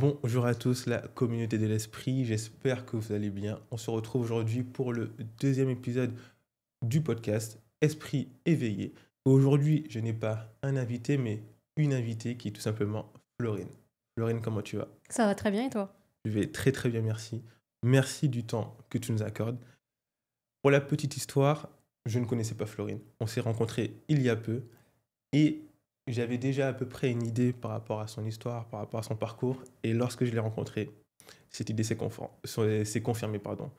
Bonjour à tous, la communauté de l'esprit, j'espère que vous allez bien. On se retrouve aujourd'hui pour le deuxième épisode du podcast Esprit éveillé. Aujourd'hui, je n'ai pas un invité, mais une invitée qui est tout simplement Florine. Florine, comment tu vas? Ça va très bien et toi? Je vais très très bien, merci. Merci du temps que tu nous accordes. Pour la petite histoire, je ne connaissais pas Florine. On s'est rencontrés il y a peu et j'avais déjà à peu près une idée par rapport à son histoire, par rapport à son parcours. Et lorsque je l'ai rencontrée, cette idée s'est confirmée, pardon.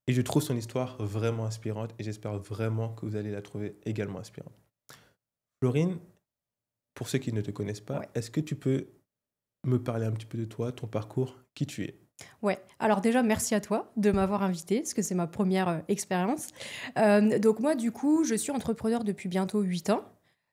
Et je trouve son histoire vraiment inspirante et j'espère vraiment que vous allez la trouver également inspirante. Florine, pour ceux qui ne te connaissent pas, Ouais. est-ce que tu peux me parler un petit peu de toi, ton parcours, qui tu es? Ouais. Alors déjà, merci à toi de m'avoir invitée, parce que c'est ma première expérience. Donc moi, du coup, je suis entrepreneur depuis bientôt 8 ans.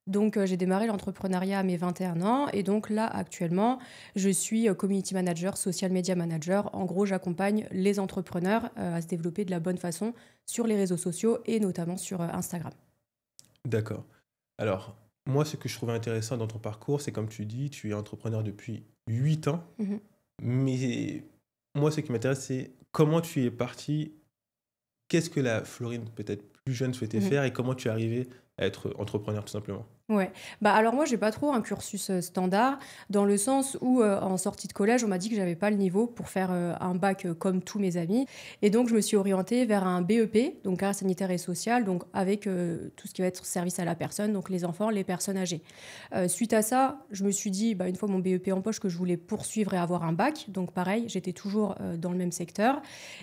Donc j'ai démarré l'entrepreneuriat à mes 21 ans. Et donc là, actuellement, je suis community manager, social media manager. En gros, j'accompagne les entrepreneurs à se développer de la bonne façon sur les réseaux sociaux et notamment sur Instagram. D'accord. Alors, moi, ce que je trouvais intéressant dans ton parcours, c'est comme tu dis, tu es entrepreneur depuis 8 ans. Mhm. Mais moi, ce qui m'intéresse, c'est comment tu es parti, qu'est-ce que la Florine peut-être plus jeune souhaitait Mhm. faire et comment tu es arrivé à être entrepreneur tout simplement. Ouais. Bah, alors moi, j'ai pas trop un cursus, standard, dans le sens où, en sortie de collège, on m'a dit que j'avais pas le niveau pour faire, un bac, comme tous mes amis et donc je me suis orientée vers un BEP, donc carrière sanitaire et sociale, donc avec, tout ce qui va être service à la personne, donc les enfants, les personnes âgées. Suite à ça, je me suis dit, bah, une fois mon BEP en poche, que je voulais poursuivre et avoir un bac, donc pareil, j'étais toujours, dans le même secteur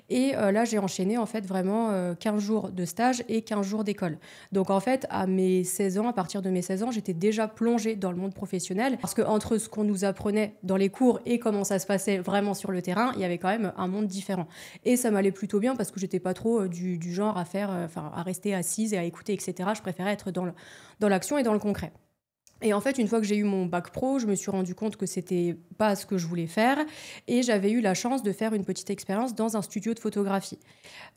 et là, j'ai enchaîné en fait vraiment, 15 jours de stage et 15 jours d'école. Donc en fait, à mes 16 ans, à partir de mes 16 ans, j'étais déjà plongée dans le monde professionnel parce que entre ce qu'on nous apprenait dans les cours et comment ça se passait vraiment sur le terrain, il y avait quand même un monde différent. Et ça m'allait plutôt bien parce que j'étais pas trop du genre à faire, enfin à rester assise et à écouter, etc. Je préférais être dans l'action et dans le concret. Et en fait, une fois que j'ai eu mon bac pro, je me suis rendu compte que c'était pas ce que je voulais faire et j'avais eu la chance de faire une petite expérience dans un studio de photographie.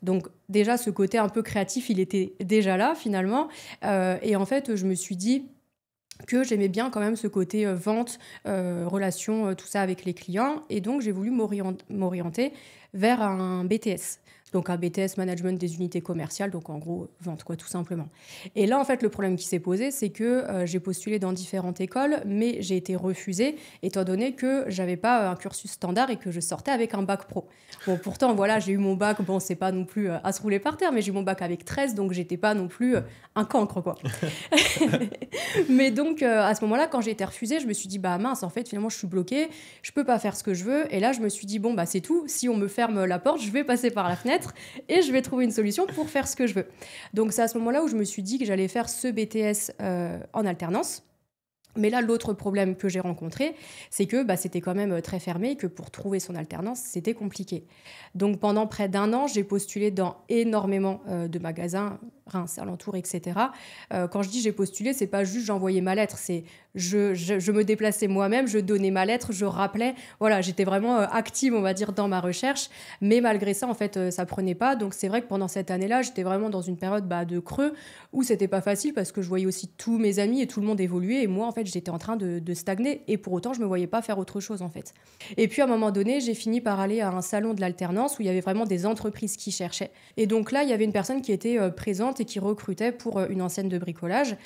Donc déjà, ce côté un peu créatif, il était déjà là finalement. Et en fait, je me suis dit que j'aimais bien quand même ce côté vente, relation, tout ça avec les clients. Et donc, j'ai voulu m'orienter vers un BTS. Donc, un BTS Management des unités commerciales, donc en gros, vente, quoi, tout simplement. Et là, en fait, le problème qui s'est posé, c'est que j'ai postulé dans différentes écoles, mais j'ai été refusée, étant donné que j'avais pas un cursus standard et que je sortais avec un bac pro. Bon, pourtant, voilà, j'ai eu mon bac, bon, c'est pas non plus à se rouler par terre, mais j'ai eu mon bac avec 13, donc j'étais pas non plus un cancre, quoi. Mais donc, à ce moment-là, quand j'ai été refusée, je me suis dit, bah mince, en fait, finalement, je suis bloquée, je peux pas faire ce que je veux. Et là, je me suis dit, bon, bah c'est tout. Si on me ferme la porte, je vais passer par la fenêtre et je vais trouver une solution pour faire ce que je veux. Donc, c'est à ce moment-là où je me suis dit que j'allais faire ce BTS en alternance. Mais là, l'autre problème que j'ai rencontré, c'est que bah, c'était quand même très fermé et que pour trouver son alternance, c'était compliqué. Donc pendant près d'un an, j'ai postulé dans énormément de magasins, Reims, alentours, etc. Quand je dis j'ai postulé, c'est pas juste j'envoyais ma lettre, c'est je me déplaçais moi-même, je donnais ma lettre, je rappelais. Voilà, j'étais vraiment active, on va dire, dans ma recherche. Mais malgré ça, en fait, ça prenait pas. Donc c'est vrai que pendant cette année-là, j'étais vraiment dans une période bah, de creux où c'était pas facile parce que je voyais aussi tous mes amis et tout le monde évoluer et moi en fait j'étais en train de stagner et pour autant je me voyais pas faire autre chose en fait. Et puis à un moment donné j'ai fini par aller à un salon de l'alternance où il y avait vraiment des entreprises qui cherchaient et donc là il y avait une personne qui était présente et qui recrutait pour une enseigne de bricolage.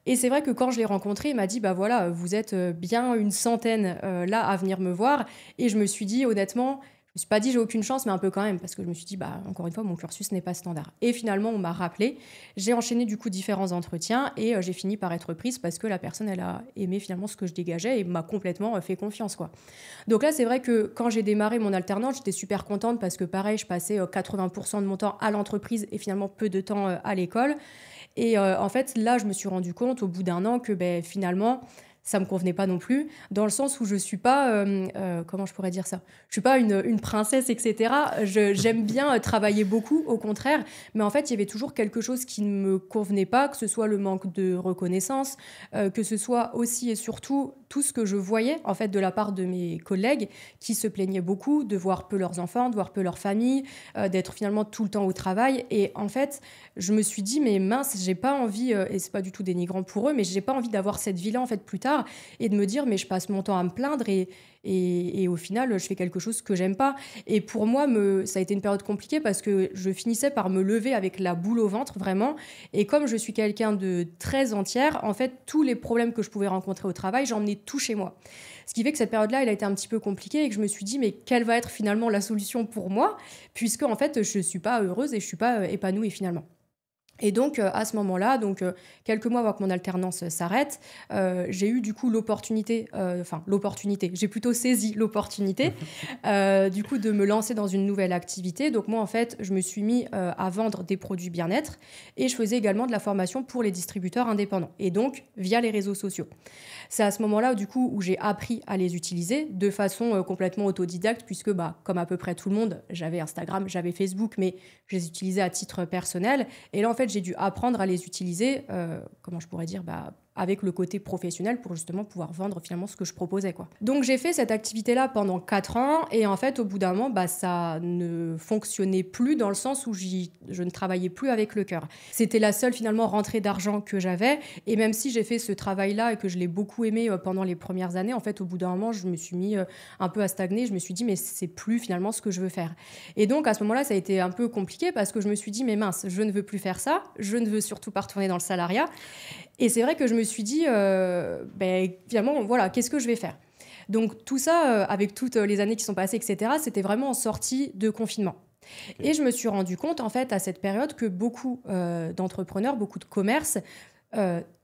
Et c'est vrai que quand je l'ai rencontré, il m'a dit bah voilà, vous êtes bien une centaine là à venir me voir. Et je me suis dit honnêtement, je me suis pas dit j'ai aucune chance, mais un peu quand même, parce que je me suis dit bah encore une fois mon cursus n'est pas standard. Et finalement on m'a rappelé, j'ai enchaîné du coup différents entretiens et j'ai fini par être prise parce que la personne elle a aimé finalement ce que je dégageais et m'a complètement fait confiance quoi. Donc là c'est vrai que quand j'ai démarré mon alternance, j'étais super contente parce que pareil je passais 80% de mon temps à l'entreprise et finalement peu de temps à l'école. Et en fait, là, je me suis rendu compte au bout d'un an que ben, finalement, ça me convenait pas non plus, dans le sens où je suis pas, comment je pourrais dire ça? Je suis pas une princesse, etc. J'aime bien travailler beaucoup, au contraire, mais en fait, il y avait toujours quelque chose qui ne me convenait pas, que ce soit le manque de reconnaissance, que ce soit aussi et surtout tout ce que je voyais en fait de la part de mes collègues qui se plaignaient beaucoup de voir peu leurs enfants, de voir peu leur famille, d'être finalement tout le temps au travail. Et en fait, je me suis dit, mais mince, j'ai pas envie, et c'est pas du tout dénigrant pour eux, mais j'ai pas envie d'avoir cette vie-là en fait plus tard et de me dire, mais je passe mon temps à me plaindre et au final, je fais quelque chose que j'aime pas. Et pour moi, ça a été une période compliquée parce que je finissais par me lever avec la boule au ventre, vraiment. Et comme je suis quelqu'un de très entière, en fait, tous les problèmes que je pouvais rencontrer au travail, j'emmenais tout chez moi. Ce qui fait que cette période-là, elle a été un petit peu compliquée et que je me suis dit, mais quelle va être finalement la solution pour moi, puisque en fait, je suis pas heureuse et je suis pas épanouie finalement. Et donc, à ce moment-là, quelques mois avant que mon alternance s'arrête, j'ai eu du coup l'opportunité, j'ai plutôt saisi l'opportunité, du coup, de me lancer dans une nouvelle activité. Donc moi, en fait, je me suis mis à vendre des produits bien-être et je faisais également de la formation pour les distributeurs indépendants et donc via les réseaux sociaux. C'est à ce moment-là, du coup, où j'ai appris à les utiliser de façon complètement autodidacte, puisque, bah, comme à peu près tout le monde, j'avais Instagram, j'avais Facebook, mais je les utilisais à titre personnel. Et là, en fait, j'ai dû apprendre à les utiliser, comment je pourrais dire, bah, avec le côté professionnel pour justement pouvoir vendre finalement ce que je proposais, quoi. Donc j'ai fait cette activité-là pendant 4 ans et en fait au bout d'un moment bah, ça ne fonctionnait plus dans le sens où je ne travaillais plus avec le cœur. C'était la seule finalement rentrée d'argent que j'avais et même si j'ai fait ce travail-là et que je l'ai beaucoup aimé pendant les premières années, en fait au bout d'un moment je me suis mis un peu à stagner, je me suis dit mais c'est plus finalement ce que je veux faire. Et donc à ce moment-là ça a été un peu compliqué parce que je me suis dit mais mince, je ne veux plus faire ça, je ne veux surtout pas retourner dans le salariat. Et c'est vrai que je me suis dit, finalement, voilà, qu'est-ce que je vais faire? Donc tout ça, avec toutes les années qui sont passées, etc., c'était vraiment en sortie de confinement. Et Ok. je me suis rendu compte, en fait, à cette période, que beaucoup d'entrepreneurs, beaucoup de commerces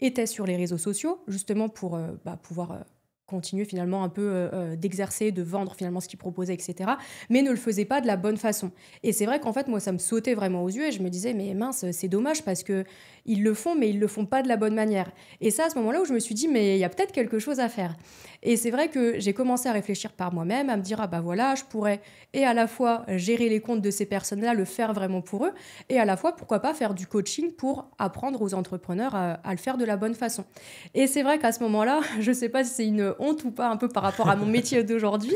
étaient sur les réseaux sociaux, justement pour pouvoir continuer finalement un peu d'exercer, de vendre finalement ce qu'ils proposaient, etc., mais ne le faisaient pas de la bonne façon. Et c'est vrai qu'en fait, moi, ça me sautait vraiment aux yeux et je me disais, mais mince, c'est dommage parce que ils le font, mais ils le font pas de la bonne manière. Et ça, à ce moment-là où je me suis dit, mais il y a peut-être quelque chose à faire. Et c'est vrai que j'ai commencé à réfléchir par moi-même, à me dire, ah bah voilà, je pourrais et à la fois gérer les comptes de ces personnes-là, le faire vraiment pour eux, et à la fois, pourquoi pas faire du coaching pour apprendre aux entrepreneurs à le faire de la bonne façon. Et c'est vrai qu'à ce moment-là, je sais pas si c'est une honte ou pas un peu par rapport à mon métier d'aujourd'hui,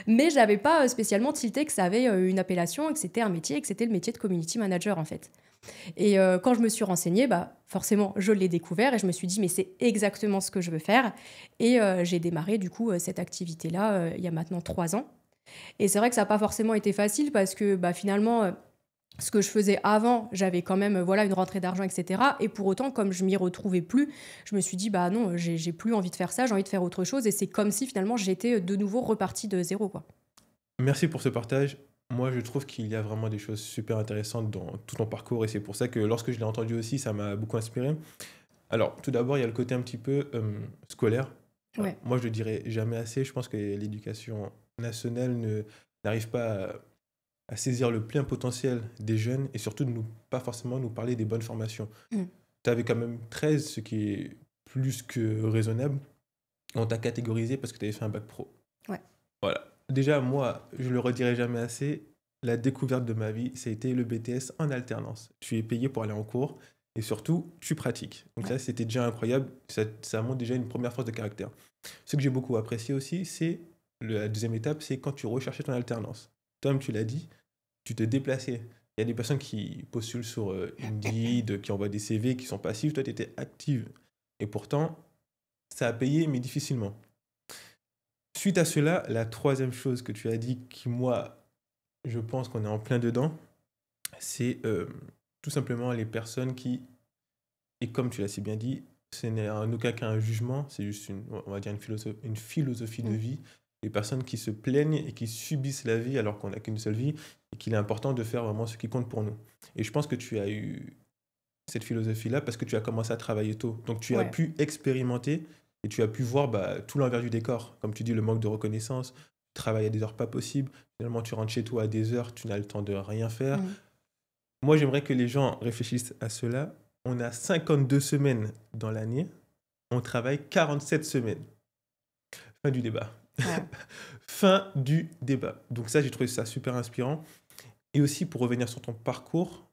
mais j'avais pas spécialement tilté que ça avait une appellation, et que c'était un métier, et que c'était le métier de community manager en fait. Et quand je me suis renseignée, bah, forcément, je l'ai découvert et je me suis dit, mais c'est exactement ce que je veux faire. Et j'ai démarré, du coup, cette activité-là il y a maintenant 3 ans. Et c'est vrai que ça n'a pas forcément été facile parce que bah, finalement, ce que je faisais avant, j'avais quand même voilà, une rentrée d'argent, etc. Et pour autant, comme je m'y retrouvais plus, je me suis dit, bah non, j'ai plus envie de faire ça, j'ai envie de faire autre chose. Et c'est comme si finalement j'étais de nouveau repartie de zéro, quoi. Merci pour ce partage. Moi, je trouve qu'il y a vraiment des choses super intéressantes dans tout ton parcours et c'est pour ça que lorsque je l'ai entendu aussi, ça m'a beaucoup inspiré. Alors, tout d'abord, il y a le côté un petit peu scolaire. Ouais. Moi, je le dirais jamais assez. Je pense que l'éducation nationale n'arrive pas à saisir le plein potentiel des jeunes et surtout de nous, pas forcément nous parler des bonnes formations. Mm. Tu avais quand même 13, ce qui est plus que raisonnable. On t'a catégorisé parce que tu avais fait un bac pro. Ouais. Voilà. Déjà, moi, je le redirai jamais assez. La découverte de ma vie, c'était le BTS en alternance. Tu es payé pour aller en cours et surtout, tu pratiques. Donc Ouais. ça, c'était déjà incroyable. Ça montre déjà une première force de caractère. Ce que j'ai beaucoup apprécié aussi, c'est la deuxième étape, c'est quand tu recherchais ton alternance. Toi-même, tu l'as dit, tu te déplaçais. Il y a des personnes qui postulent sur Indeed, qui envoient des CV, qui sont passives. Toi, tu étais active. Et pourtant, ça a payé, mais difficilement. Suite à cela, la troisième chose que tu as dit, qui moi, je pense qu'on est en plein dedans, c'est tout simplement les personnes qui, et comme tu l'as si bien dit, ce n'est en aucun cas un jugement, c'est juste on va dire une philosophie de Mm. vie. Les personnes qui se plaignent et qui subissent la vie alors qu'on n'a qu'une seule vie et qu'il est important de faire vraiment ce qui compte pour nous. Et je pense que tu as eu cette philosophie-là parce que tu as commencé à travailler tôt. Donc tu as Ouais. pu expérimenter et tu as pu voir bah, tout l'envers du décor. Comme tu dis, le manque de reconnaissance, tu travailles à des heures pas possibles, finalement tu rentres chez toi à des heures, tu n'as le temps de rien faire. Mm. Moi, j'aimerais que les gens réfléchissent à cela. On a 52 semaines dans l'année, on travaille 47 semaines. Fin du débat. Wow. Fin du débat. Donc ça, j'ai trouvé ça super inspirant. Et aussi, pour revenir sur ton parcours,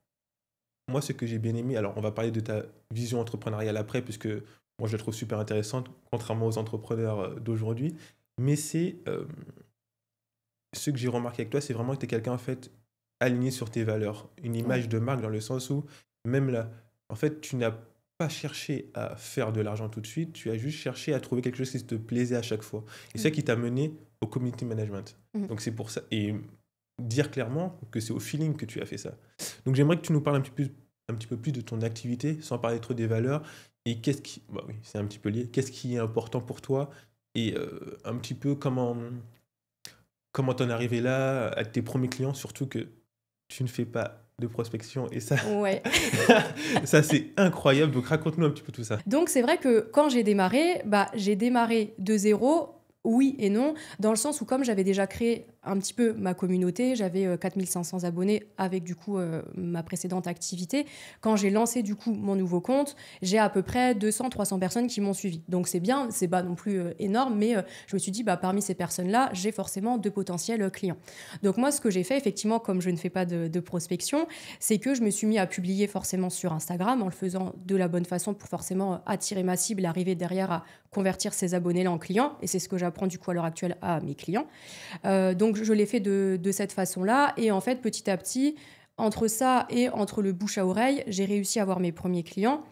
moi, ce que j'ai bien aimé, alors on va parler de ta vision entrepreneuriale après, puisque moi je la trouve super intéressante, contrairement aux entrepreneurs d'aujourd'hui. Mais c'est ce que j'ai remarqué avec toi, c'est vraiment que tu es quelqu'un en fait aligné sur tes valeurs. Une Ouais. image de marque dans le sens où, même là, en fait, tu n'as pas cherché à faire de l'argent tout de suite, tu as juste cherché à trouver quelque chose qui te plaisait à chaque fois. Et c'est ça Mm. qui t'a mené au community management. Mm. Donc c'est pour ça. Et dire clairement que c'est au feeling que tu as fait ça. Donc j'aimerais que tu nous parles un petit peu plus de ton activité, sans parler trop des valeurs. Et qu'est-ce qui. Bah oui, c'est un petit peu lié. Qu'est-ce qui est important pour toi et un petit peu comment t'en es arrivé là, à tes premiers clients, surtout que tu ne fais pas de prospection et ça, Ouais. ça c'est incroyable. Donc raconte-nous un petit peu tout ça. Donc c'est vrai que quand j'ai démarré de zéro, oui et non, dans le sens où comme j'avais déjà créé un petit peu ma communauté, j'avais 4 500 abonnés avec du coup ma précédente activité. Quand j'ai lancé du coup mon nouveau compte, j'ai à peu près 200 300 personnes qui m'ont suivi. Donc c'est bien, c'est pas non plus énorme, mais je me suis dit, bah, parmi ces personnes-là, j'ai forcément de potentiels clients. Donc moi, ce que j'ai fait, effectivement, comme je ne fais pas de prospection, c'est que je me suis mis à publier forcément sur Instagram en le faisant de la bonne façon pour forcément attirer ma cible et arriver derrière à convertir ces abonnés-là en clients. Et c'est ce que j'apprends du coup à l'heure actuelle à mes clients. Donc je l'ai fait de cette façon-là. Et en fait, petit à petit, entre ça et entre le bouche à oreille, j'ai réussi à avoir mes premiers clients.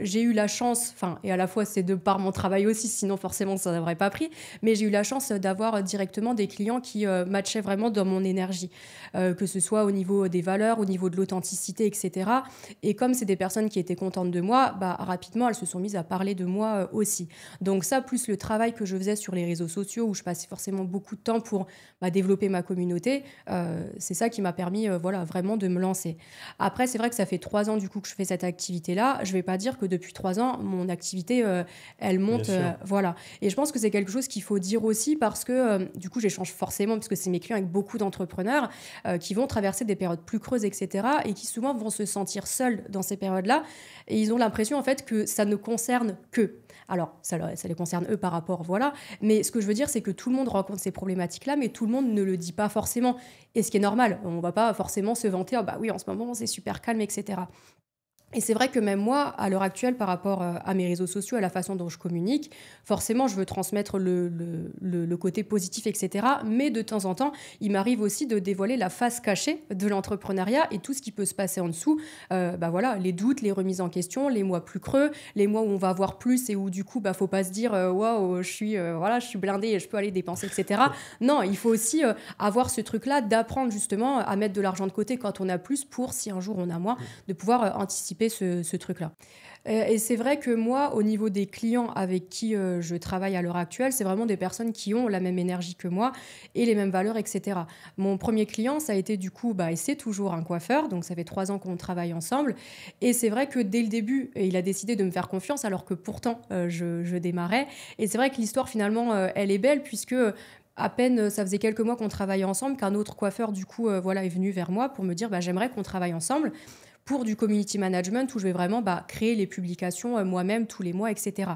J'ai eu la chance, enfin, et à la fois c'est de par mon travail aussi, sinon forcément ça n'aurait pas pris, mais j'ai eu la chance d'avoir directement des clients qui matchaient vraiment dans mon énergie, que ce soit au niveau des valeurs, au niveau de l'authenticité, etc. Et comme c'est des personnes qui étaient contentes de moi, bah, rapidement elles se sont mises à parler de moi aussi. Donc ça, plus le travail que je faisais sur les réseaux sociaux, où je passais forcément beaucoup de temps pour développer ma communauté, c'est ça qui m'a permis voilà, vraiment de me lancer. Après, c'est vrai que ça fait 3 ans du coup que je fais cette activité-là. Je vais pas dire que depuis 3 ans, mon activité, elle Bien monte. sûr. Voilà. Et je pense que c'est quelque chose qu'il faut dire aussi parce que du coup, j'échange forcément, parce que c'est mes clients avec beaucoup d'entrepreneurs qui vont traverser des périodes plus creuses, etc. Et qui souvent vont se sentir seuls dans ces périodes-là. Et ils ont l'impression en fait que ça ne concerne qu'eux. Alors, ça les concerne eux par rapport, voilà. Mais ce que je veux dire, c'est que tout le monde rencontre ces problématiques-là, mais tout le monde ne le dit pas forcément. Et ce qui est normal, on va pas forcément se vanter, ah bah oui, en ce moment, c'est super calme, etc. Et c'est vrai que même moi, à l'heure actuelle, par rapport à mes réseaux sociaux, à la façon dont je communique, forcément, je veux transmettre le côté positif, etc. Mais de temps en temps, il m'arrive aussi de dévoiler la face cachée de l'entrepreneuriat et tout ce qui peut se passer en dessous. Bah voilà, les doutes, les remises en question, les mois plus creux, les mois où on va avoir plus et où du coup, bah, faut pas se dire waouh, voilà, je suis blindée et je peux aller dépenser, etc. Non, il faut aussi avoir ce truc-là d'apprendre justement à mettre de l'argent de côté quand on a plus pour, si un jour on a moins, de pouvoir anticiper ce truc-là. Et c'est vrai que moi, au niveau des clients avec qui je travaille à l'heure actuelle, c'est vraiment des personnes qui ont la même énergie que moi et les mêmes valeurs, etc. Mon premier client, ça a été du coup, bah, et c'est toujours un coiffeur, donc ça fait 3 ans qu'on travaille ensemble. Et c'est vrai que dès le début, il a décidé de me faire confiance alors que pourtant, je démarrais. Et c'est vrai que l'histoire, finalement, elle est belle puisque à peine, ça faisait quelques mois qu'on travaillait ensemble qu'un autre coiffeur, du coup, voilà, est venu vers moi pour me dire, bah, j'aimerais qu'on travaille ensemble pour du community management où je vais vraiment créer les publications moi-même tous les mois, etc.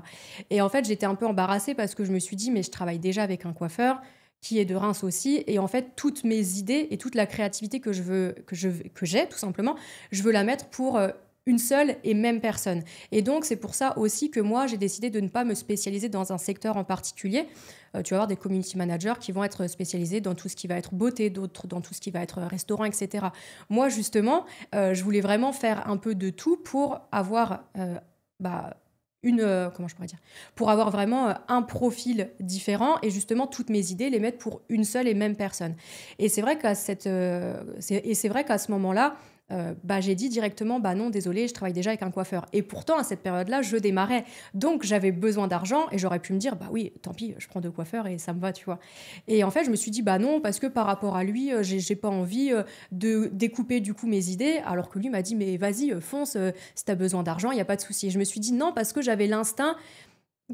Et en fait, j'étais un peu embarrassée parce que je me suis dit, mais je travaille déjà avec un coiffeur qui est de Reims aussi. Et en fait, toutes mes idées et toute la créativité que j'ai, tout simplement, je veux la mettre pour une seule et même personne. Et donc, c'est pour ça aussi que moi, j'ai décidé de ne pas me spécialiser dans un secteur en particulier. Tu vas avoir des community managers qui vont être spécialisés dans tout ce qui va être beauté, d'autres dans tout ce qui va être restaurant, etc. Moi, justement, je voulais vraiment faire un peu de tout pour avoir bah, comment je pourrais dire, pour avoir vraiment un profil différent et justement toutes mes idées les mettre pour une seule et même personne. Et c'est vrai c'est vrai qu'à ce moment-là, j'ai dit directement, bah non, désolé, je travaille déjà avec un coiffeur. Et pourtant, à cette période-là, je démarrais. Donc, j'avais besoin d'argent et j'aurais pu me dire, bah oui, tant pis, je prends deux coiffeurs et ça me va, tu vois. Et en fait, je me suis dit, bah non, parce que par rapport à lui, j'ai pas envie de découper du coup mes idées, alors que lui m'a dit, mais vas-y, fonce, si t'as besoin d'argent, il n'y a pas de souci. Et je me suis dit non, parce que j'avais l'instinct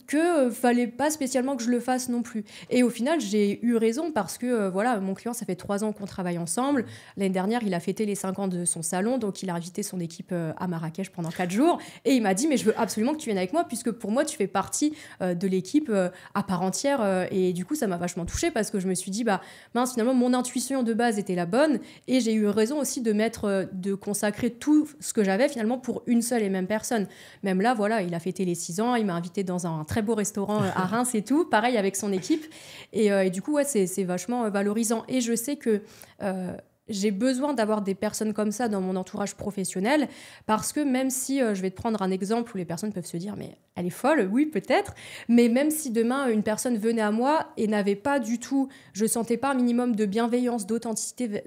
que, fallait pas spécialement que je le fasse non plus et au final, j'ai eu raison parce que, voilà, mon client, ça fait 3 ans qu'on travaille ensemble. L'année dernière, il a fêté les 5 ans de son salon, donc il a invité son équipe, à Marrakech pendant 4 jours et il m'a dit: «Mais je veux absolument que tu viennes avec moi puisque pour moi, tu fais partie, de l'équipe, à part entière», et du coup, ça m'a vachement touchée parce que je me suis dit: «Bah, mince, finalement, mon intuition de base était la bonne et j'ai eu raison aussi de mettre, de consacrer tout ce que j'avais finalement pour une seule et même personne». Même là, voilà, il a fêté les 6 ans, il m'a invité dans un très beau restaurant à Reims et tout, pareil avec son équipe. Et du coup, ouais, c'est vachement valorisant. Et je sais que euh, j'ai besoin d'avoir des personnes comme ça dans mon entourage professionnel parce que même si, je vais te prendre un exemple où les personnes peuvent se dire, mais elle est folle, oui, peut-être, mais même si demain une personne venait à moi et n'avait pas du tout, je sentais pas un minimum de bienveillance, d'authenticité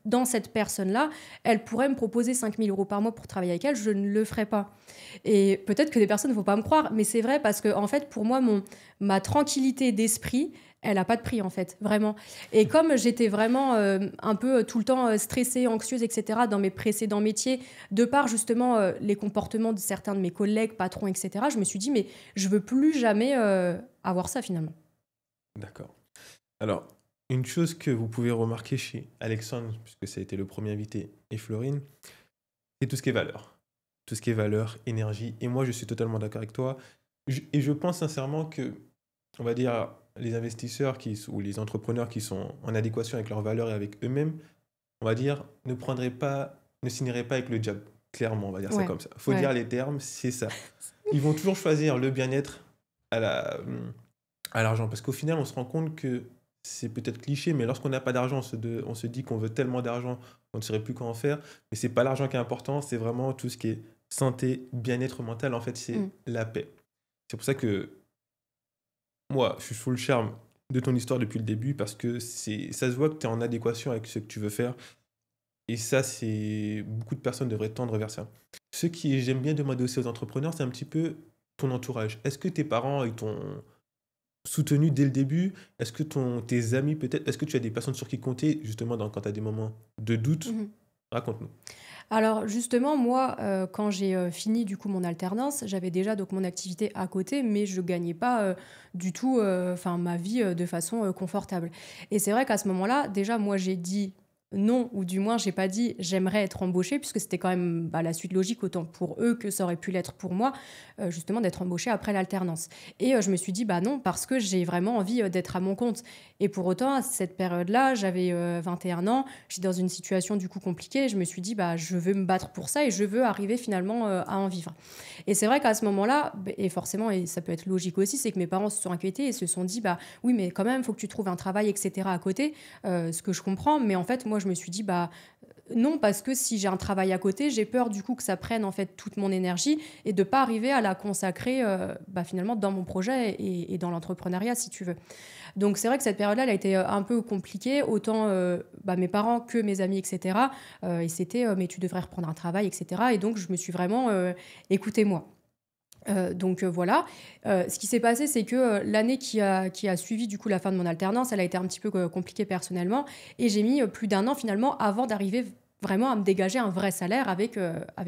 dans cette personne-là, elle pourrait me proposer 5 000 € par mois pour travailler avec elle, je ne le ferais pas. Et peut-être que des personnes ne vont pas me croire, mais c'est vrai parce que, en fait, pour moi, ma tranquillité d'esprit, elle n'a pas de prix, en fait, vraiment. Et comme j'étais vraiment un peu tout le temps stressée, anxieuse, etc., dans mes précédents métiers, de par justement les comportements de certains de mes collègues, patrons, etc., je me suis dit, mais je veux plus jamais avoir ça finalement. D'accord. Alors, une chose que vous pouvez remarquer chez Alexandre, puisque ça a été le premier invité, et Florine, c'est tout ce qui est valeur. Tout ce qui est valeur, énergie. Et moi, je suis totalement d'accord avec toi. Et je pense sincèrement que, on va dire, les investisseurs ou les entrepreneurs qui sont en adéquation avec leurs valeurs et avec eux-mêmes, on va dire, ne signeraient pas avec le diable. Clairement, on va dire ça Ouais, comme ça. Faut ouais. dire les termes, c'est ça. Ils vont toujours choisir le bien-être à à l'argent. Parce qu'au final, on se rend compte que c'est peut-être cliché, mais lorsqu'on n'a pas d'argent, on se dit qu'on veut tellement d'argent qu'on ne saurait plus quoi en faire. Mais c'est pas l'argent qui est important, c'est vraiment tout ce qui est santé, bien-être mental. En fait, c'est Mm. la paix. C'est pour ça que moi, je suis sous le charme de ton histoire depuis le début parce que ça se voit que tu es en adéquation avec ce que tu veux faire. Et ça, c'est beaucoup de personnes devraient tendre vers ça. Ce qui j'aime bien demander aussi aux entrepreneurs, c'est un petit peu ton entourage. Est-ce que tes parents ils t'ont soutenu dès le début? Est-ce que tes amis peut-être? Est-ce que tu as des personnes sur qui compter justement quand tu as des moments de doute? Mhm. Raconte-nous. Alors justement, moi, quand j'ai fini du coup mon alternance, j'avais déjà donc mon activité à côté, mais je gagnais pas du tout, enfin ma vie de façon confortable. Et c'est vrai qu'à ce moment-là, déjà moi j'ai dit non, ou du moins j'ai pas dit j'aimerais être embauchée, puisque c'était quand même la suite logique autant pour eux que ça aurait pu l'être pour moi, justement d'être embauchée après l'alternance. Et je me suis dit bah non parce que j'ai vraiment envie d'être à mon compte. Et pour autant à cette période-là, j'avais 21 ans. J'étais dans une situation du coup compliquée. Je me suis dit, bah, je veux me battre pour ça et je veux arriver finalement à en vivre. Et c'est vrai qu'à ce moment-là, et forcément, et ça peut être logique aussi, c'est que mes parents se sont inquiétés et se sont dit, bah oui, mais quand même, il faut que tu trouves un travail, etc. à côté, ce que je comprends. Mais en fait, moi, je me suis dit, bah non, parce que si j'ai un travail à côté, j'ai peur du coup que ça prenne en fait toute mon énergie et de pas arriver à la consacrer finalement dans mon projet et dans l'entrepreneuriat, si tu veux. Donc c'est vrai que cette période-là, elle a été un peu compliquée, autant mes parents que mes amis, etc. Et c'était, mais tu devrais reprendre un travail, etc. Et donc je me suis vraiment écoutez moi. Voilà. Ce qui s'est passé, c'est que l'année qui a suivi du coup la fin de mon alternance, elle a été un petit peu compliquée personnellement. Et j'ai mis plus d'1 an finalement avant d'arriver vraiment à me dégager un vrai salaire avec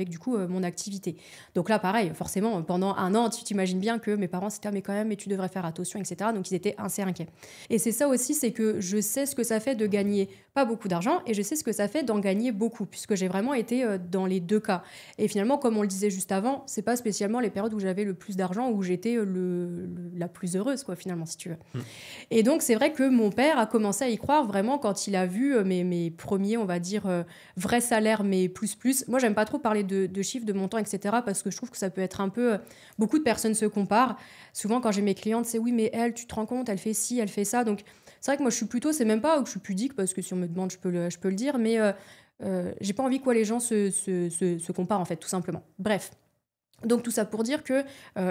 du coup mon activité. Donc là, pareil, forcément, pendant 1 an, tu t'imagines bien que mes parents s'étaient, ah, mais quand même, mais tu devrais faire attention, etc. Donc ils étaient assez inquiets. Et c'est ça aussi, c'est que je sais ce que ça fait de gagner pas beaucoup d'argent et je sais ce que ça fait d'en gagner beaucoup, puisque j'ai vraiment été dans les deux cas. Et finalement, comme on le disait juste avant, c'est pas spécialement les périodes où j'avais le plus d'argent où j'étais la plus heureuse, quoi, finalement, si tu veux. Mm. Et donc, c'est vrai que mon père a commencé à y croire vraiment quand il a vu mes premiers, on va dire, vrais salaires, mais plus. Moi, j'aime pas trop parler de chiffres, de montants, etc. parce que je trouve que ça peut être un peu. Beaucoup de personnes se comparent. Souvent, quand j'ai mes clientes, c'est oui, mais elle, tu te rends compte, elle fait ci, elle fait ça. Donc, c'est vrai que moi, je suis plutôt, c'est même pas que je suis pudique parce que si on me demande, je peux le dire, mais j'ai pas envie que les gens se comparent, en fait, tout simplement. Bref. Donc tout ça pour dire que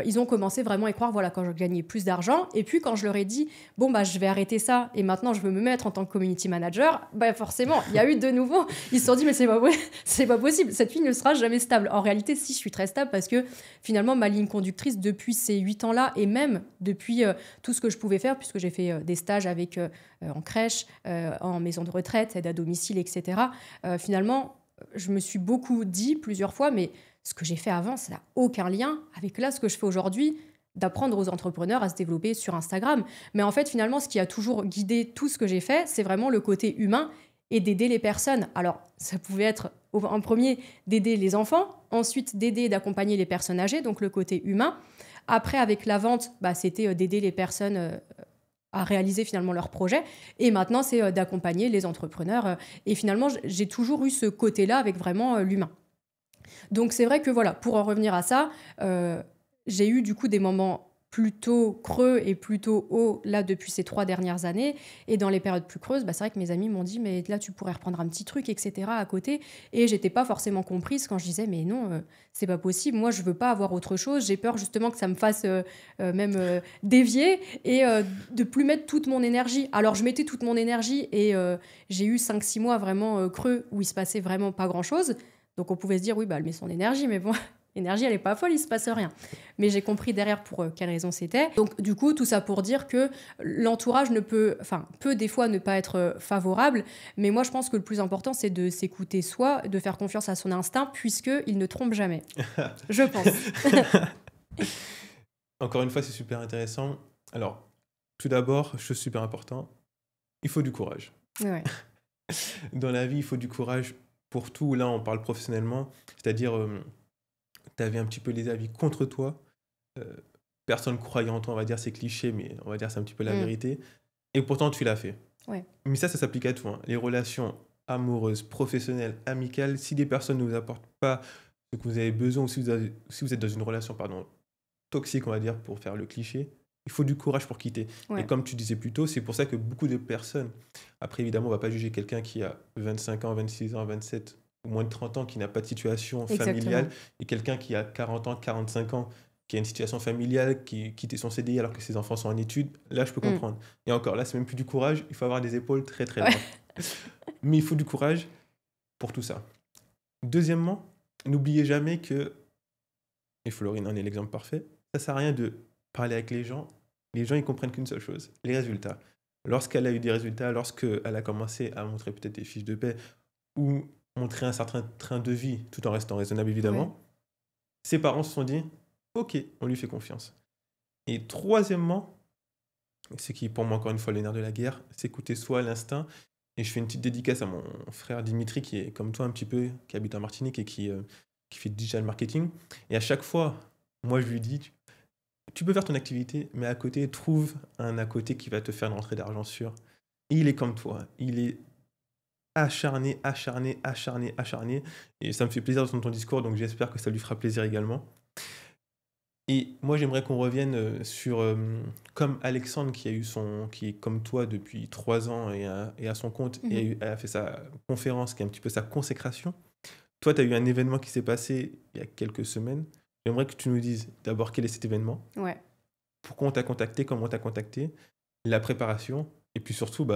ils ont commencé vraiment à y croire, voilà, quand je gagnais plus d'argent. Et puis quand je leur ai dit, bon bah je vais arrêter ça et maintenant je veux me mettre en tant que community manager, bah forcément il y a eu de nouveau, ils se sont dit mais c'est pas possible, cette fille ne sera jamais stable. En réalité si, je suis très stable parce que finalement ma ligne conductrice depuis ces 8 ans-là et même depuis tout ce que je pouvais faire, puisque j'ai fait des stages avec en crèche, en maison de retraite, aide à domicile, etc. Finalement je me suis beaucoup dit plusieurs fois, mais ce que j'ai fait avant, ça n'a aucun lien avec là ce que je fais aujourd'hui. d'apprendre aux entrepreneurs à se développer sur Instagram. Mais en fait, finalement, ce qui a toujours guidé tout ce que j'ai fait, c'est vraiment le côté humain et d'aider les personnes. Alors, ça pouvait être en premier d'aider les enfants, ensuite d'aider et d'accompagner les personnes âgées, donc le côté humain. Après, avec la vente, c'était d'aider les personnes à réaliser finalement leurs projets. Et maintenant, c'est d'accompagner les entrepreneurs. Et finalement, j'ai toujours eu ce côté-là avec vraiment l'humain. Donc, c'est vrai que voilà, pour en revenir à ça, j'ai eu du coup des moments plutôt creux et plutôt hauts là depuis ces 3 dernières années. Et dans les périodes plus creuses, c'est vrai que mes amis m'ont dit mais là tu pourrais reprendre un petit truc, etc. à côté. Et j'étais pas forcément comprise quand je disais mais non, c'est pas possible. Moi je veux pas avoir autre chose. J'ai peur justement que ça me fasse même dévier et de plus mettre toute mon énergie. Alors je mettais toute mon énergie et j'ai eu 5-6 mois vraiment creux où il se passait vraiment pas grand chose. Donc on pouvait se dire oui elle met son énergie mais bon. L'énergie, elle n'est pas folle, il ne se passe rien. Mais j'ai compris derrière pour quelle raison c'était. Donc, du coup, tout ça pour dire que l'entourage peut des fois ne pas être favorable. Mais moi, je pense que le plus important, c'est de s'écouter soi, de faire confiance à son instinct, puisqu'il ne trompe jamais. Je pense. Encore une fois, c'est super intéressant. Alors, tout d'abord, chose super important, il faut du courage. Ouais. Dans la vie, il faut du courage pour tout. Là, on parle professionnellement, c'est-à-dire... tu avais un petit peu les avis contre toi. Personne croyait en toi, on va dire, c'est cliché, mais on va dire c'est un petit peu la vérité. Et pourtant, tu l'as fait. Ouais. Mais ça s'applique à tout. Hein. Les relations amoureuses, professionnelles, amicales, si des personnes ne vous apportent pas ce que vous avez besoin, ou si vous êtes dans une relation toxique, on va dire, pour faire le cliché, il faut du courage pour quitter. Ouais. Et comme tu disais plus tôt, c'est pour ça que beaucoup de personnes, après évidemment, on ne va pas juger quelqu'un qui a 25 ans, 26 ans, 27 ou moins de 30 ans, qui n'a pas de situation familiale, et quelqu'un qui a 40 ans, 45 ans, qui a une situation familiale, qui quitte son CDI alors que ses enfants sont en études, là, je peux comprendre. Et encore, là, c'est même plus du courage, il faut avoir des épaules très, très larges. Mais il faut du courage pour tout ça. Deuxièmement, n'oubliez jamais que, et Florine en est l'exemple parfait, ça ne sert à rien de parler avec les gens, ils comprennent qu'une seule chose, les résultats. Lorsqu'elle a eu des résultats, lorsqu'elle a commencé à montrer peut-être des fiches de paie, ou montrer un certain train de vie, tout en restant raisonnable évidemment, ses parents se sont dit « Ok, on lui fait confiance ». Et troisièmement, ce qui est pour moi encore une fois le nerf de la guerre, c'est écouter soi, l'instinct. Et je fais une petite dédicace à mon frère Dimitri, qui est comme toi un petit peu, qui habite en Martinique et qui fait digital marketing. Et à chaque fois, moi je lui dis tu peux faire ton activité, mais à côté, trouve un à côté qui va te faire une rentrée d'argent sûre. Et il est comme toi, il est acharné. Et ça me fait plaisir d'entendre ton discours, donc j'espère que ça lui fera plaisir également. Et moi, j'aimerais qu'on revienne sur, comme Alexandre, qui est comme toi depuis 3 ans et à son compte, et a fait sa conférence, qui est un petit peu sa consécration. Toi, tu as eu un événement qui s'est passé il y a quelques semaines. J'aimerais que tu nous dises d'abord quel est cet événement, pourquoi on t'a contacté, comment on t'a contacté, la préparation, et puis surtout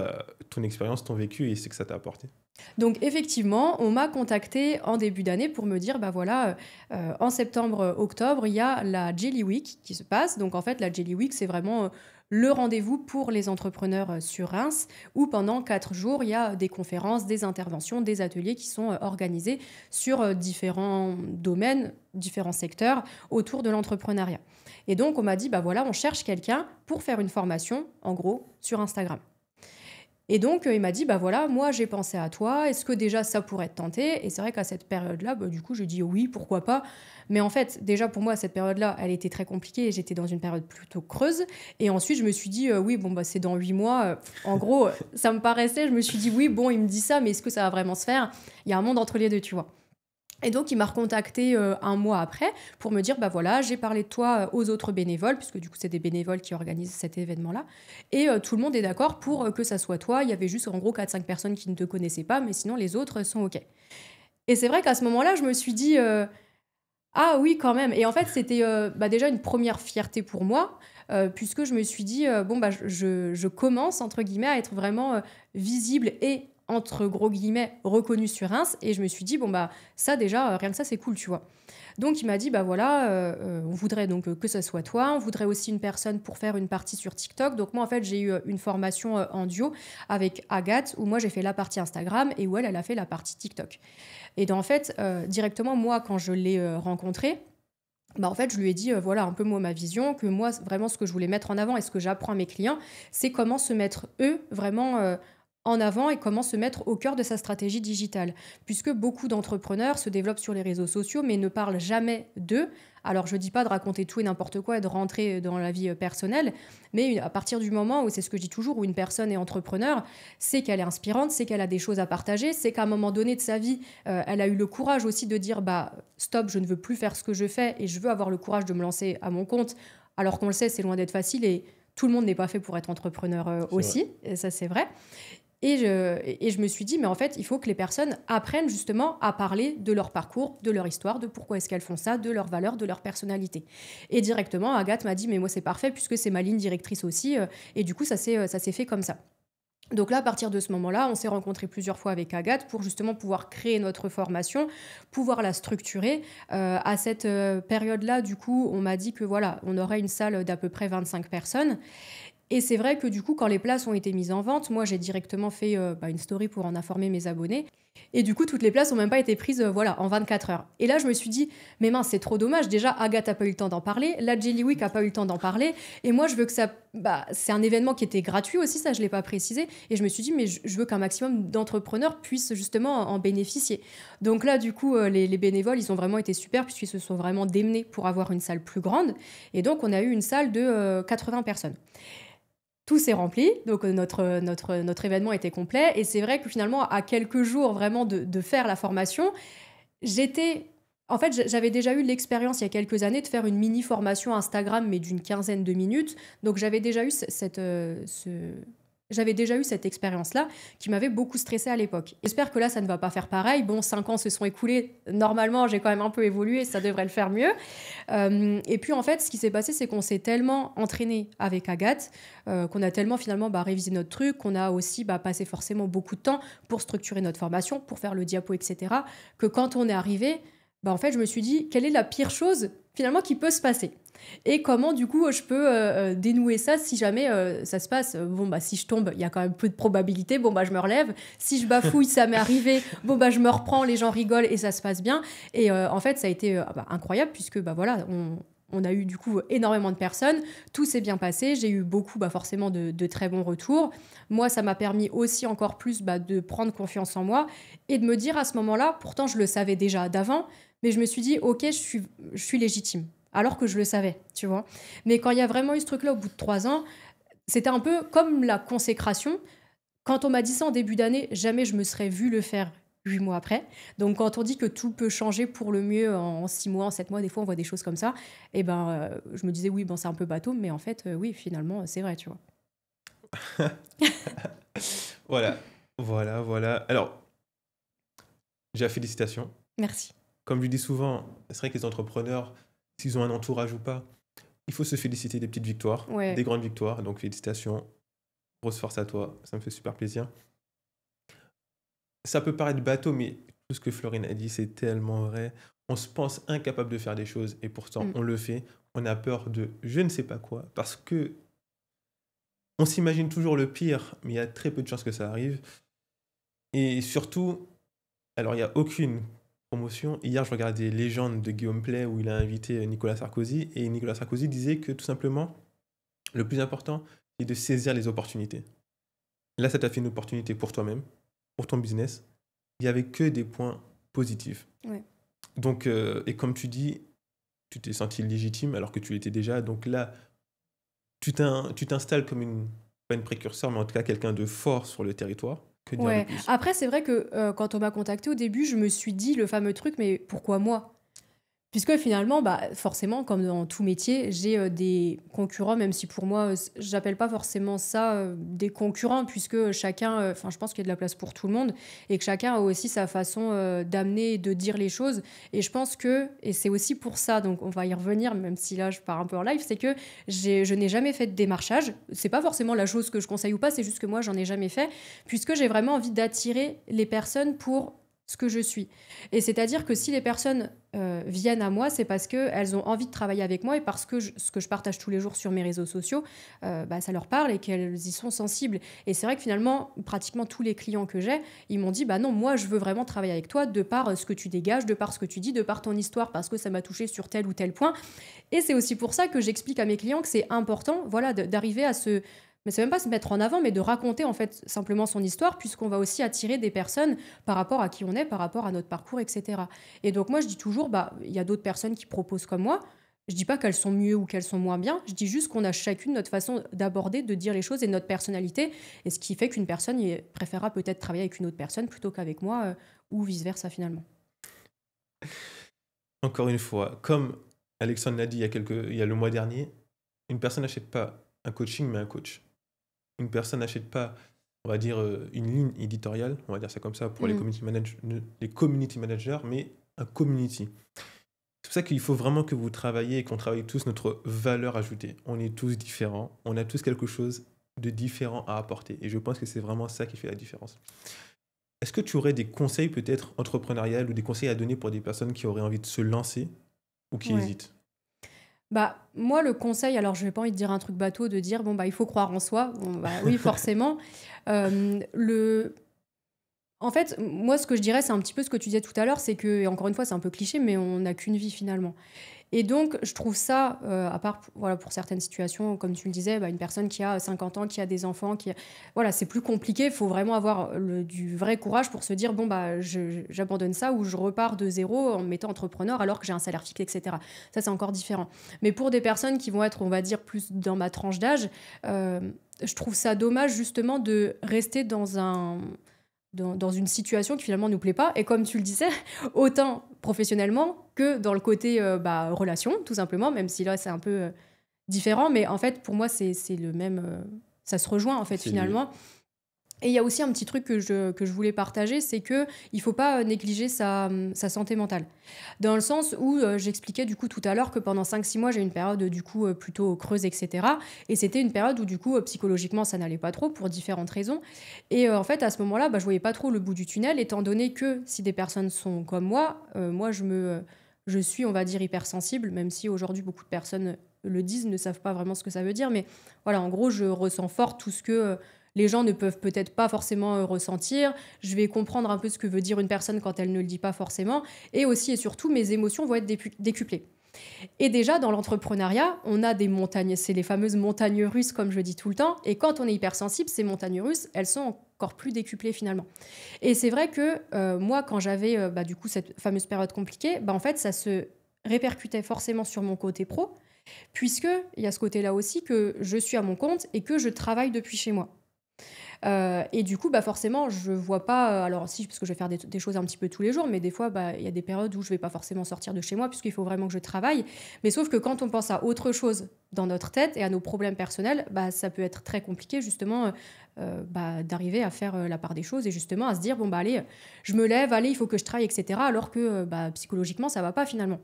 ton expérience, ton vécu et ce que ça t'a apporté. Donc effectivement, on m'a contacté en début d'année pour me dire, en septembre-octobre, il y a la Jelly Week qui se passe. Donc en fait, la Jelly Week, c'est vraiment le rendez-vous pour les entrepreneurs sur Reims, où pendant 4 jours, il y a des conférences, des interventions, des ateliers qui sont organisés sur différents domaines, différents secteurs autour de l'entrepreneuriat. Et donc on m'a dit, on cherche quelqu'un pour faire une formation, en gros, sur Instagram. Et donc, il m'a dit, moi, j'ai pensé à toi. Est-ce que déjà, ça pourrait te tenter ? Et c'est vrai qu'à cette période-là, du coup, j'ai dit oui, pourquoi pas. Mais en fait, déjà, pour moi, cette période-là, elle était très compliquée. Et j'étais dans une période plutôt creuse. Et ensuite, je me suis dit, c'est dans 8 mois. En gros, ça me paraissait, je me suis dit, oui, il me dit ça, mais est-ce que ça va vraiment se faire ? Il y a un monde entre les deux, tu vois. Et donc, il m'a recontacté 1 mois après pour me dire, j'ai parlé de toi aux autres bénévoles, puisque du coup, c'est des bénévoles qui organisent cet événement-là. Et tout le monde est d'accord pour que ça soit toi. Il y avait juste, en gros, 4-5 personnes qui ne te connaissaient pas, mais sinon, les autres sont OK. Et c'est vrai qu'à ce moment-là, je me suis dit, ah oui, quand même. Et en fait, c'était déjà une première fierté pour moi, puisque je me suis dit, je commence, entre guillemets, à être vraiment visible et entre gros guillemets, reconnu sur Reims. Et je me suis dit, ça déjà, rien que ça, c'est cool, tu vois. Donc, il m'a dit, on voudrait donc que ça soit toi. On voudrait aussi une personne pour faire une partie sur TikTok. Donc, moi, en fait, j'ai eu une formation en duo avec Agathe, où moi, j'ai fait la partie Instagram et où elle a fait la partie TikTok. Et en fait, directement, moi, quand je l'ai rencontrée, Bah, en fait, je lui ai dit, voilà un peu moi ma vision, que moi vraiment ce que je voulais mettre en avant et ce que j'apprends à mes clients, c'est comment se mettre eux vraiment, en avant et comment se mettre au cœur de sa stratégie digitale. Puisque beaucoup d'entrepreneurs se développent sur les réseaux sociaux, mais ne parlent jamais d'eux. Alors je dis pas de raconter tout et n'importe quoi et de rentrer dans la vie, personnelle, mais à partir du moment où c'est ce que je dis toujours, où une personne est entrepreneur, c'est qu'elle est inspirante, c'est qu'elle a des choses à partager, c'est qu'à un moment donné de sa vie, elle a eu le courage aussi de dire bah stop, je ne veux plus faire ce que je fais et je veux avoir le courage de me lancer à mon compte. Alors qu'on le sait, c'est loin d'être facile et tout le monde n'est pas fait pour être entrepreneur C'est vrai. aussi, et ça c'est vrai. Et je me suis dit, mais en fait, il faut que les personnes apprennent justement à parler de leur parcours, de leur histoire, de pourquoi est-ce qu'elles font ça, de leurs valeurs, de leur personnalité. Et directement, Agathe m'a dit, mais moi c'est parfait puisque c'est ma ligne directrice aussi. Et du coup, ça s'est fait comme ça. Donc là, à partir de ce moment-là, on s'est rencontrés plusieurs fois avec Agathe pour justement pouvoir créer notre formation, pouvoir la structurer. À cette période-là, du coup, on m'a dit que voilà, on aurait une salle d'à peu près 25 personnes. Et c'est vrai que du coup, quand les places ont été mises en vente, moi j'ai directement fait une story pour en informer mes abonnés. Et du coup, toutes les places n'ont même pas été prises voilà, en 24 heures. Et là, je me suis dit, mais mince, c'est trop dommage. Déjà, Agathe n'a pas eu le temps d'en parler. La Jelly Week n'a pas eu le temps d'en parler. Et moi, je veux que ça. Bah, c'est un événement qui était gratuit aussi, ça, je ne l'ai pas précisé. Et je me suis dit, mais je veux qu'un maximum d'entrepreneurs puissent justement en bénéficier. Donc là, du coup, les bénévoles, ils ont vraiment été super puisqu'ils se sont vraiment démenés pour avoir une salle plus grande. Et donc, on a eu une salle de 80 personnes. Tout s'est rempli, donc notre événement était complet. Et c'est vrai que finalement, à quelques jours vraiment de faire la formation, j'étais... En fait, j'avais déjà eu l'expérience il y a quelques années de faire une mini formation Instagram, mais d'une quinzaine de minutes. Donc j'avais déjà eu j'avais déjà eu cette expérience-là qui m'avait beaucoup stressée à l'époque. J'espère que là, ça ne va pas faire pareil. Bon, 5 ans se sont écoulés. Normalement, j'ai quand même un peu évolué. Ça devrait le faire mieux. Et puis, en fait, ce qui s'est passé, c'est qu'on s'est tellement entraîné avec Agathe, qu'on a tellement finalement révisé notre truc, qu'on a aussi passé forcément beaucoup de temps pour structurer notre formation, pour faire le diapo, etc., que quand on est arrivé, en fait, je me suis dit, quelle est la pire chose finalement qui peut se passer et comment du coup je peux dénouer ça si jamais ça se passe. Si je tombe, il y a quand même peu de probabilité, je me relève. Si je bafouille, ça m'est arrivé, je me reprends, les gens rigolent et ça se passe bien. Et en fait, ça a été incroyable puisque voilà, on a eu du coup énormément de personnes, tout s'est bien passé, j'ai eu beaucoup forcément de très bons retours. Moi, ça m'a permis aussi encore plus de prendre confiance en moi et de me dire à ce moment-là, pourtant je le savais déjà d'avant, mais je me suis dit, ok, je suis légitime, alors que je le savais, tu vois. Mais quand il y a vraiment eu ce truc-là au bout de 3 ans, c'était un peu comme la consécration. Quand on m'a dit ça en début d'année, jamais je me serais vu le faire 8 mois après. Donc quand on dit que tout peut changer pour le mieux en 6 mois, en 7 mois, des fois on voit des choses comme ça, et je me disais oui, c'est un peu bateau, mais en fait, oui, finalement, c'est vrai, tu vois. Voilà, voilà, voilà. Alors, déjà, félicitations. Merci. Comme je dis souvent, c'est vrai que les entrepreneurs, s'ils ont un entourage ou pas, il faut se féliciter des petites victoires, des Ouais. grandes victoires. Donc, félicitations, grosse force à toi, ça me fait super plaisir. Ça peut paraître bateau, mais tout ce que Florine a dit, c'est tellement vrai. On se pense incapable de faire des choses et pourtant Mm. on le fait. On a peur de je ne sais pas quoi parce que on s'imagine toujours le pire, mais il y a très peu de chances que ça arrive. Et surtout, alors il n'y a aucune promotion. Hier, je regardais Légende de Guillaume Play où il a invité Nicolas Sarkozy et Nicolas Sarkozy disait que tout simplement, le plus important, c'est de saisir les opportunités. Là, ça t'a fait une opportunité pour toi-même, pour ton business. Il n'y avait que des points positifs. Ouais. Donc, et comme tu dis, tu t'es senti légitime alors que tu l'étais déjà. Donc là, tu t'installes comme pas une précurseur, mais en tout cas quelqu'un de fort sur le territoire. Que dire de Ouais. plus? Après, c'est vrai que quand on m'a contacté au début, je me suis dit le fameux truc, mais pourquoi moi? Puisque finalement, forcément, comme dans tout métier, j'ai des concurrents, même si pour moi, j'appelle pas forcément ça des concurrents, puisque chacun, je pense qu'il y a de la place pour tout le monde, et que chacun a aussi sa façon d'amener et de dire les choses. Et je pense que, et c'est aussi pour ça, donc on va y revenir, même si là je pars un peu en live, c'est que je n'ai jamais fait de démarchage. C'est pas forcément la chose que je conseille ou pas, c'est juste que moi, j'en ai jamais fait, puisque j'ai vraiment envie d'attirer les personnes pour ce que je suis. Et c'est-à-dire que si les personnes viennent à moi, c'est parce qu'elles ont envie de travailler avec moi et parce que ce que je partage tous les jours sur mes réseaux sociaux, ça leur parle et qu'elles y sont sensibles. Et c'est vrai que finalement, pratiquement tous les clients que j'ai, ils m'ont dit, bah non, moi, je veux vraiment travailler avec toi de par ce que tu dégages, de par ce que tu dis, de par ton histoire, parce que ça m'a touché sur tel ou tel point. Et c'est aussi pour ça que j'explique à mes clients que c'est important, voilà, d'arriver à se... Mais c'est même pas se mettre en avant, mais de raconter en fait simplement son histoire, puisqu'on va aussi attirer des personnes par rapport à qui on est, par rapport à notre parcours, etc. Et donc moi je dis toujours, bah il y a d'autres personnes qui proposent comme moi. Je dis pas qu'elles sont mieux ou qu'elles sont moins bien. Je dis juste qu'on a chacune notre façon d'aborder, de dire les choses et notre personnalité, et ce qui fait qu'une personne préférera peut-être travailler avec une autre personne plutôt qu'avec moi, ou vice versa finalement. Encore une fois, comme Alexandre l'a dit il y a le mois dernier, une personne n'achète pas un coaching, mais un coach. Une personne n'achète pas, on va dire, une ligne éditoriale, on va dire ça comme ça, pour les community managers, mais un community. C'est pour ça qu'il faut vraiment que vous travailliez et qu'on travaille tous notre valeur ajoutée. On est tous différents, on a tous quelque chose de différent à apporter. Et je pense que c'est vraiment ça qui fait la différence. Est-ce que tu aurais des conseils peut-être entrepreneuriales ou des conseils à donner pour des personnes qui auraient envie de se lancer ou qui Ouais. hésitent? Bah, moi, le conseil, alors je n'ai pas envie de dire un truc bateau, de dire, bon, bah, il faut croire en soi. Bon, bah, oui, forcément. Le... En fait, moi, ce que je dirais, c'est un petit peu ce que tu disais tout à l'heure, c'est que, et encore une fois, c'est un peu cliché, mais on n'a qu'une vie finalement. Et donc, je trouve ça, à part voilà, pour certaines situations, comme tu le disais, bah, une personne qui a 50 ans, qui a des enfants, voilà, c'est plus compliqué. Il faut vraiment avoir du vrai courage pour se dire, bon, bah, j'abandonne ça ou je repars de zéro en me mettant entrepreneur alors que j'ai un salaire fixe, etc. Ça, c'est encore différent. Mais pour des personnes qui vont être, on va dire, plus dans ma tranche d'âge, je trouve ça dommage justement de rester dans une situation qui finalement ne nous plaît pas. Et comme tu le disais, autant professionnellement que dans le côté relation, tout simplement, même si là, c'est un peu différent. Mais en fait, pour moi, c'est le même... ça se rejoint, en fait, C'est lié. finalement. Et il y a aussi un petit truc que je voulais partager, c'est qu'il ne faut pas négliger sa santé mentale. Dans le sens où j'expliquais du coup tout à l'heure que pendant 5-6 mois, j'ai eu une période du coup plutôt creuse, etc. Et c'était une période où du coup psychologiquement, ça n'allait pas trop pour différentes raisons. Et en fait, à ce moment-là, je ne voyais pas trop le bout du tunnel, étant donné que si des personnes sont comme moi, je suis, on va dire, hypersensible, même si aujourd'hui beaucoup de personnes le disent, ne savent pas vraiment ce que ça veut dire. Mais voilà, en gros, je ressens fort tout ce que... les gens ne peuvent peut-être pas forcément ressentir. Je vais comprendre un peu ce que veut dire une personne quand elle ne le dit pas forcément. Et aussi et surtout, mes émotions vont être décuplées. Et déjà, dans l'entrepreneuriat, on a des montagnes. C'est les fameuses montagnes russes, comme je dis tout le temps. Et quand on est hypersensible, ces montagnes russes, elles sont encore plus décuplées finalement. Et c'est vrai que moi, quand j'avais du coup cette fameuse période compliquée, en fait, ça se répercutait forcément sur mon côté pro, puisqu'il y a ce côté-là aussi que je suis à mon compte et que je travaille depuis chez moi. Et du coup, forcément, je vois pas. Alors, si, parce que je vais faire des choses un petit peu tous les jours, mais des fois, il y a des périodes où je vais pas forcément sortir de chez moi, puisqu'il faut vraiment que je travaille. Mais sauf que quand on pense à autre chose dans notre tête et à nos problèmes personnels, ça peut être très compliqué, justement, d'arriver à faire la part des choses et justement à se dire, bon, allez, je me lève, allez, il faut que je travaille, etc. Alors que psychologiquement, ça va pas finalement.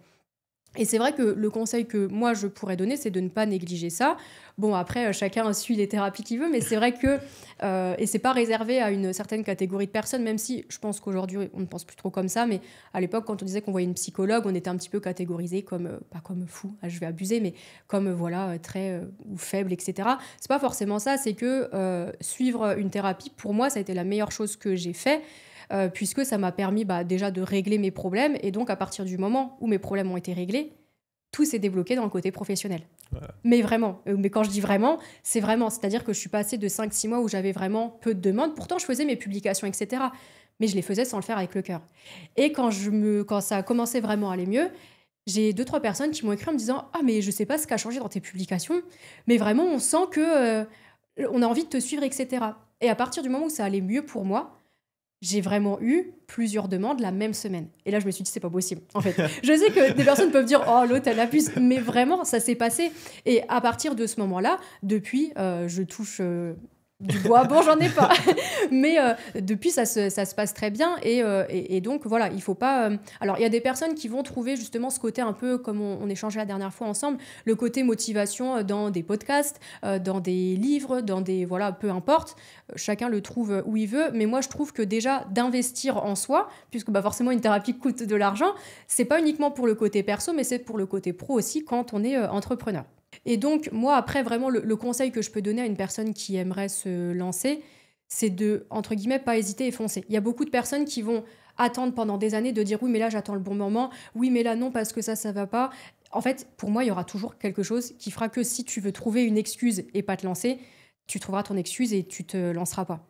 Et c'est vrai que le conseil que moi je pourrais donner, c'est de ne pas négliger ça. Bon, après, chacun suit les thérapies qu'il veut, mais c'est vrai que, et c'est pas réservé à une certaine catégorie de personnes, même si je pense qu'aujourd'hui on ne pense plus trop comme ça, mais à l'époque, quand on disait qu'on voyait une psychologue, on était un petit peu catégorisé comme, pas comme fou, je vais abuser, mais comme très ou faible, etc. C'est pas forcément ça, c'est que suivre une thérapie, pour moi, ça a été la meilleure chose que j'ai fait. Puisque ça m'a permis déjà de régler mes problèmes. Et donc, à partir du moment où mes problèmes ont été réglés, tout s'est débloqué dans le côté professionnel. Voilà. Mais vraiment, mais quand je dis vraiment, c'est vraiment. C'est-à-dire que je suis passée de 5-6 mois où j'avais vraiment peu de demandes. Pourtant, je faisais mes publications, etc. Mais je les faisais sans le faire avec le cœur. Et quand ça a commencé vraiment à aller mieux, j'ai 2-3 personnes qui m'ont écrit en me disant « Ah, mais je sais pas ce qui a changé dans tes publications, mais vraiment, on sent que on a envie de te suivre, etc. » Et à partir du moment où ça allait mieux pour moi, j'ai vraiment eu plusieurs demandes la même semaine. Et là, je me suis dit, c'est pas possible, en fait. Je sais que des personnes peuvent dire, oh, l'autre, elle abuse. Mais vraiment, ça s'est passé. Et à partir de ce moment-là, depuis, je touche Du bois, bon, j'en ai pas. Mais depuis, ça se passe très bien. Et donc, voilà, il faut pas. Alors, il y a des personnes qui vont trouver justement ce côté un peu, comme on échangeait la dernière fois ensemble, le côté motivation dans des podcasts, dans des livres, dans des. Voilà, peu importe. Chacun le trouve où il veut. Mais moi, je trouve que déjà, d'investir en soi, puisque bah, forcément, une thérapie coûte de l'argent, c'est pas uniquement pour le côté perso, mais c'est pour le côté pro aussi quand on est entrepreneur. Et donc, moi, après, vraiment, le conseil que je peux donner à une personne qui aimerait se lancer, c'est de, entre guillemets, pas hésiter et foncer. Il y a beaucoup de personnes qui vont attendre pendant des années de dire oui, mais là, j'attends le bon moment. Oui, mais là, non, parce que ça va pas. En fait, pour moi, il y aura toujours quelque chose qui fera que si tu veux trouver une excuse et pas te lancer, tu trouveras ton excuse et tu te lanceras pas.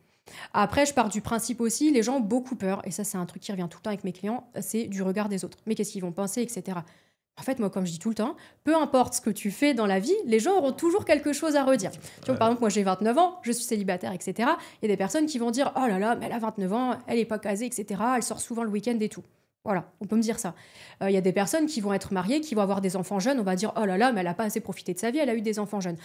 Après, je pars du principe aussi, les gens ont beaucoup peur, et ça, c'est un truc qui revient tout le temps avec mes clients, c'est du regard des autres. Mais qu'est-ce qu'ils vont penser, etc. En fait, moi, comme je dis tout le temps, peu importe ce que tu fais dans la vie, les gens auront toujours quelque chose à redire. Tu vois, par exemple, moi, j'ai 29 ans, je suis célibataire, etc. Il y a des personnes qui vont dire « Oh là là, mais elle a 29 ans, elle n'est pas casée, etc. Elle sort souvent le week-end et tout. » Voilà, on peut me dire ça. Il y a des personnes qui vont être mariées, qui vont avoir des enfants jeunes, on va dire « Oh là là, mais elle n'a pas assez profité de sa vie, elle a eu des enfants jeunes. »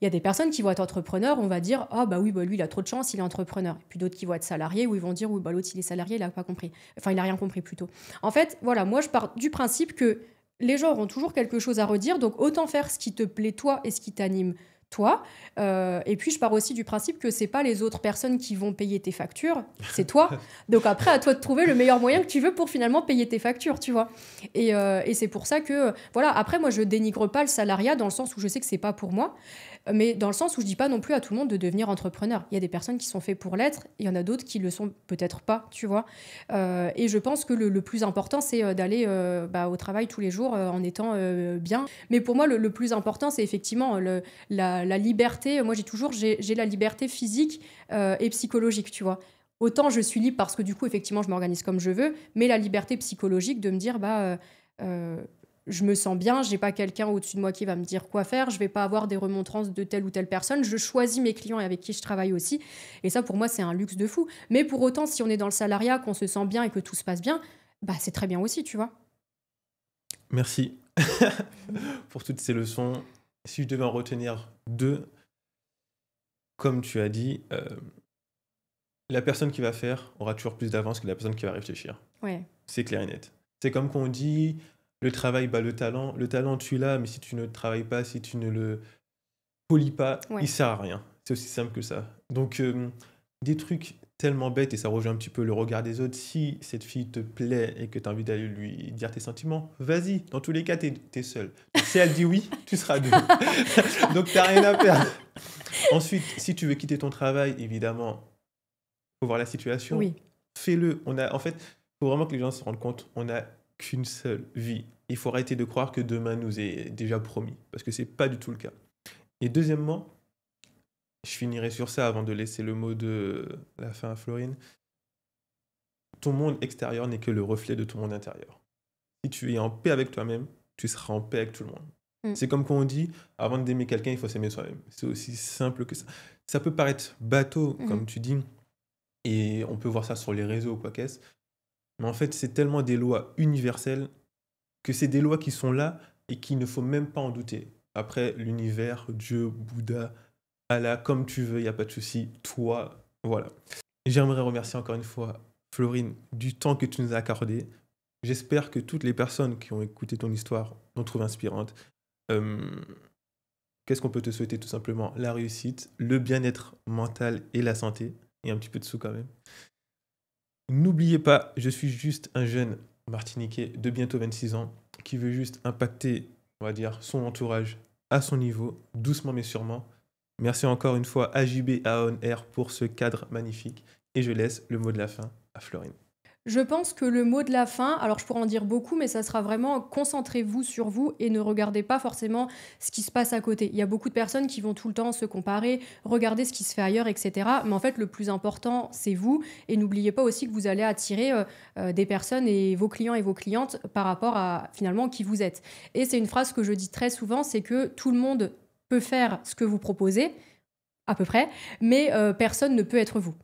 Il y a des personnes qui vont être entrepreneurs, on va dire « Ah bah oui, bah lui, il a trop de chance, il est entrepreneur. » Et puis d'autres qui vont être salariés, où ils vont dire « Oui, bah l'autre, il est salarié, il n'a pas compris. » Enfin, il n'a rien compris plutôt. En fait, voilà, moi, je pars du principe que les gens auront toujours quelque chose à redire, donc autant faire ce qui te plaît toi et ce qui t'anime toi. Et puis je pars aussi du principe que c'est pas les autres personnes qui vont payer tes factures, c'est toi. Donc après, à toi de trouver le meilleur moyen que tu veux pour finalement payer tes factures, tu vois. Et c'est pour ça que, voilà, après moi je dénigre pas le salariat dans le sens où je sais que c'est pas pour moi, mais dans le sens où je dis pas non plus à tout le monde de devenir entrepreneur. Il y a des personnes qui sont faites pour l'être, il y en a d'autres qui le sont peut-être pas, tu vois. Et je pense que le plus important, c'est d'aller au travail tous les jours en étant bien. Mais pour moi, le plus important, c'est effectivement la liberté. Moi, j'ai la liberté physique et psychologique, tu vois. Autant je suis libre parce que du coup, effectivement, je m'organise comme je veux, mais la liberté psychologique de me dire, je me sens bien, j'ai pas quelqu'un au-dessus de moi qui va me dire quoi faire, je vais pas avoir des remontrances de telle ou telle personne, je choisis mes clients et avec qui je travaille aussi. Et ça, pour moi, c'est un luxe de fou. Mais pour autant, si on est dans le salariat, qu'on se sent bien et que tout se passe bien, bah c'est très bien aussi, tu vois. Merci pour toutes ces leçons. Si je devais en retenir deux, comme tu as dit, la personne qui va faire aura toujours plus d'avance que la personne qui va réfléchir. Ouais. C'est clair et net. C'est comme quand on dit le travail bat le talent. Le talent, tu l'as, mais si tu ne travailles pas, si tu ne le polis pas, Ouais. il sert à rien. C'est aussi simple que ça. Donc, des trucs tellement bêtes, et ça rejoint un petit peu le regard des autres. Si cette fille te plaît et que tu as envie d'aller lui dire tes sentiments, vas-y. Dans tous les cas, tu es seul. Si elle dit oui, tu seras deux. Donc, tu n'as rien à perdre. Ensuite, si tu veux quitter ton travail, évidemment, il faut voir la situation. Oui. Fais-le. En fait, il faut vraiment que les gens se rendent compte, on n'a qu'une seule vie. Il faut arrêter de croire que demain nous est déjà promis, parce que ce n'est pas du tout le cas. Et deuxièmement, je finirai sur ça avant de laisser le mot de la fin à Florine. Ton monde extérieur n'est que le reflet de ton monde intérieur. Si tu es en paix avec toi-même, tu seras en paix avec tout le monde. C'est comme quand on dit, avant d'aimer quelqu'un, il faut s'aimer soi-même. C'est aussi simple que ça. Ça peut paraître bateau, comme tu dis, et on peut voir ça sur les réseaux ou quoi qu'est-ce, mais en fait, c'est tellement des lois universelles que c'est des lois qui sont là et qu'il ne faut même pas en douter. Après, l'univers, Dieu, Bouddha, Allah, comme tu veux, il n'y a pas de souci. Toi, voilà. J'aimerais remercier encore une fois Florine du temps que tu nous as accordé. J'espère que toutes les personnes qui ont écouté ton histoire l'ont trouvée inspirante. Qu'est-ce qu'on peut te souhaiter tout simplement? La réussite, le bien-être mental et la santé. Et un petit peu de sous quand même. N'oubliez pas, je suis juste un jeune Martiniquais de bientôt 26 ans qui veut juste impacter, on va dire, son entourage à son niveau, doucement mais sûrement. Merci encore une fois à JB et à On Air pour ce cadre magnifique. Et je laisse le mot de la fin à Florine. Je pense que le mot de la fin, alors je pourrais en dire beaucoup, mais ça sera vraiment concentrez-vous sur vous et ne regardez pas forcément ce qui se passe à côté. Il y a beaucoup de personnes qui vont tout le temps se comparer, regarder ce qui se fait ailleurs, etc. Mais en fait, le plus important, c'est vous. Et n'oubliez pas aussi que vous allez attirer des personnes et vos clients et vos clientes par rapport à finalement qui vous êtes. Et c'est une phrase que je dis très souvent, c'est que tout le monde peut faire ce que vous proposez, à peu près, mais personne ne peut être vous.